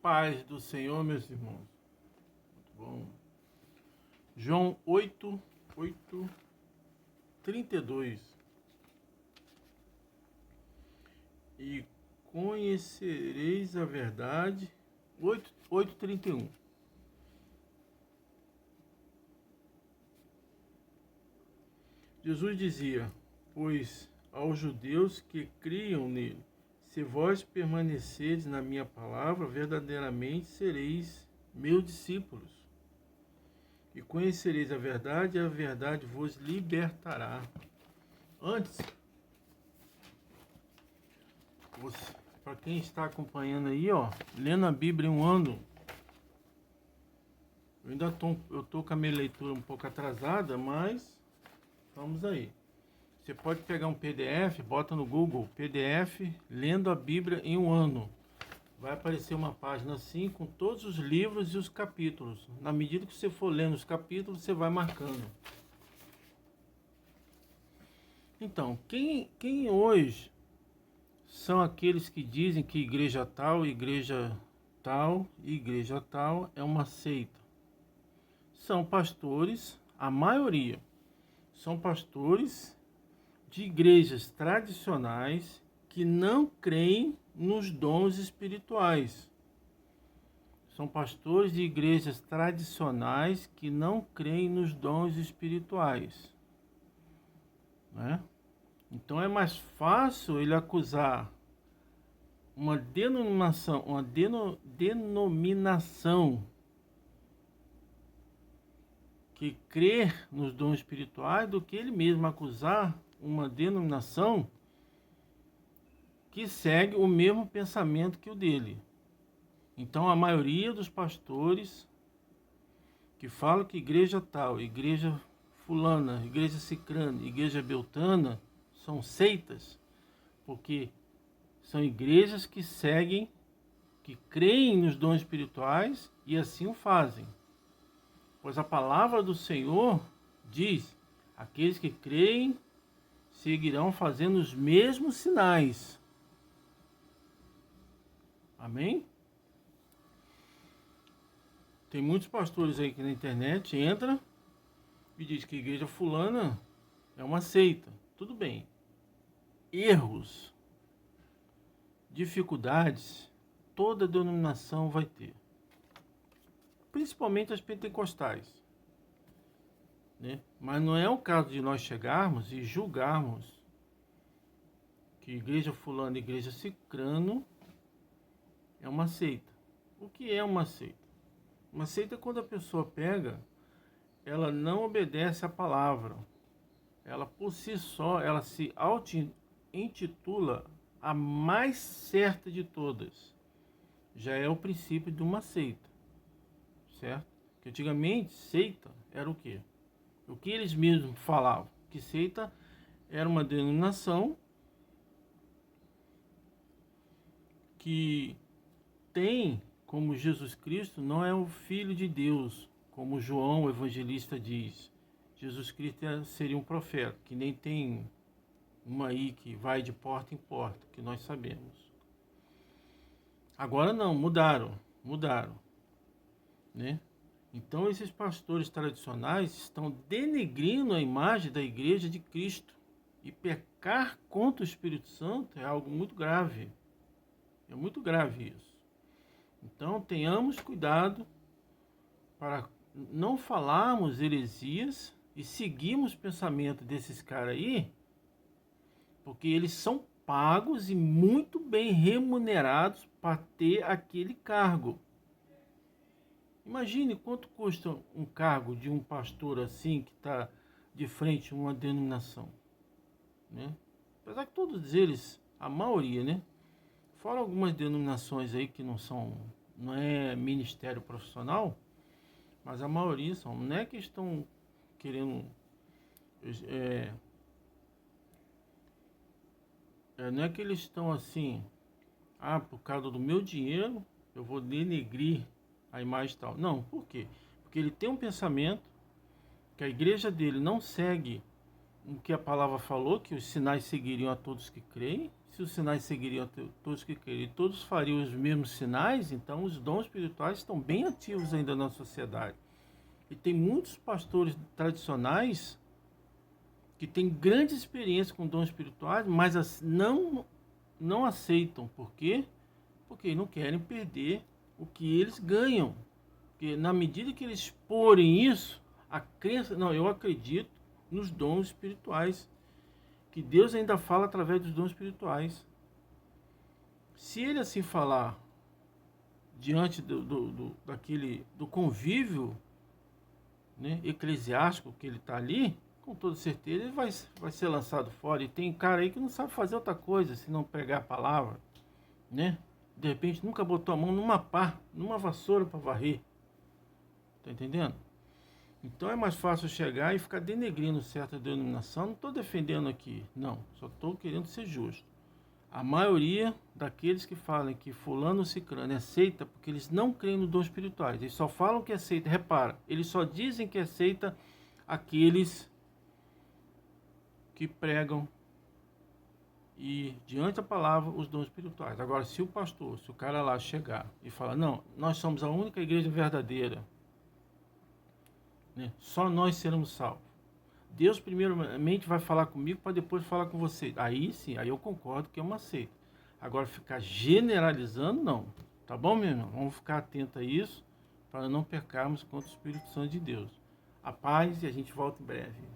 Paz do Senhor, meus irmãos. Muito bom. João 8:32. E conhecereis a verdade. 8:31. Jesus dizia: pois aos judeus que criam nele, se vós permanecerdes na minha palavra, verdadeiramente sereis meus discípulos. E conhecereis a verdade vos libertará. Antes, para quem está acompanhando aí, lendo a Bíblia em um ano, eu tô com a minha leitura um pouco atrasada, mas vamos aí. Você pode pegar um PDF, bota no Google, PDF, lendo a Bíblia em um ano. Vai aparecer uma página assim, com todos os livros e os capítulos. Na medida que você for lendo os capítulos, você vai marcando. Então, quem hoje são aqueles que dizem que igreja tal é uma seita? São pastores, a maioria, são pastores de igrejas tradicionais que não creem nos dons espirituais. São pastores de igrejas tradicionais que não creem nos dons espirituais, né? Então é mais fácil ele acusar uma denominação que crê nos dons espirituais do que ele mesmo acusar uma denominação que segue o mesmo pensamento que o dele. Então a maioria dos pastores que falam que igreja tal, igreja fulana, igreja cicrana, igreja beltana são seitas, porque são igrejas que seguem, que creem nos dons espirituais e assim o fazem. Pois a palavra do Senhor diz: aqueles que creem seguirão fazendo os mesmos sinais. Amém? Tem muitos pastores aí que na internet entra e diz que a igreja fulana é uma seita. Tudo bem. Erros, dificuldades, toda denominação vai ter. Principalmente as pentecostais, né? Mas não é o caso de nós chegarmos e julgarmos que igreja fulana e igreja cicrano é uma seita. O que é uma seita? Uma seita é quando a pessoa pega, ela não obedece à palavra. Ela por si só, ela se auto-intitula a mais certa de todas. Já é o princípio de uma seita, certo? Que antigamente seita era o quê? O que eles mesmos falavam? Que seita era uma denominação que tem como Jesus Cristo não é o Filho de Deus, como João o evangelista diz. Jesus Cristo seria um profeta, que nem tem uma aí que vai de porta em porta, que nós sabemos. Agora não, mudaram, né? Então esses pastores tradicionais estão denegrindo a imagem da igreja de Cristo. E pecar contra o Espírito Santo é algo muito grave. É muito grave isso. Então tenhamos cuidado para não falarmos heresias e seguirmos o pensamento desses caras aí, porque eles são pagos e muito bem remunerados para ter aquele cargo. Imagine quanto custa um cargo de um pastor assim que está de frente a uma denominação, né? Apesar que todos eles, a maioria, né? Fora algumas denominações aí que não é ministério profissional, mas a maioria são. Não é que estão querendo, não é que eles estão assim, por causa do meu dinheiro eu vou denegrir a imagem tal. Não, por quê? Porque ele tem um pensamento que a igreja dele não segue o que a palavra falou, que os sinais seguiriam a todos que creem, se os sinais seguiriam a todos que crerem, todos fariam os mesmos sinais, então os dons espirituais estão bem ativos ainda na sociedade. E tem muitos pastores tradicionais que têm grande experiência com dons espirituais, mas não aceitam. Por quê? Porque não querem perder o que eles ganham. Porque na medida que eles exporem isso, a crença... Não, eu acredito nos dons espirituais, que Deus ainda fala através dos dons espirituais. Se ele assim falar diante do convívio, né, eclesiástico que ele está ali, com toda certeza ele vai ser lançado fora. E tem cara aí que não sabe fazer outra coisa se não pregar a palavra, né? De repente nunca botou a mão numa pá, numa vassoura para varrer. Tá entendendo? Então é mais fácil chegar e ficar denegrindo certa denominação. Não estou defendendo aqui, não. Só estou querendo ser justo. A maioria daqueles que falam que fulano ou ciclano aceita porque eles não creem nos dons espirituais. Eles só falam que aceita. Repara, eles só dizem que aceita aqueles que pregam e diante da palavra os dons espirituais. Agora, se o pastor, se o cara lá chegar e falar, não, nós somos a única igreja verdadeira, né? Só nós seremos salvos. Deus primeiramente vai falar comigo para depois falar com você. Aí sim, aí eu concordo que é uma seita. Agora ficar generalizando, não. Tá bom, meu irmão? Vamos ficar atento a isso para não pecarmos contra o Espírito Santo de Deus. A paz e a gente volta em breve.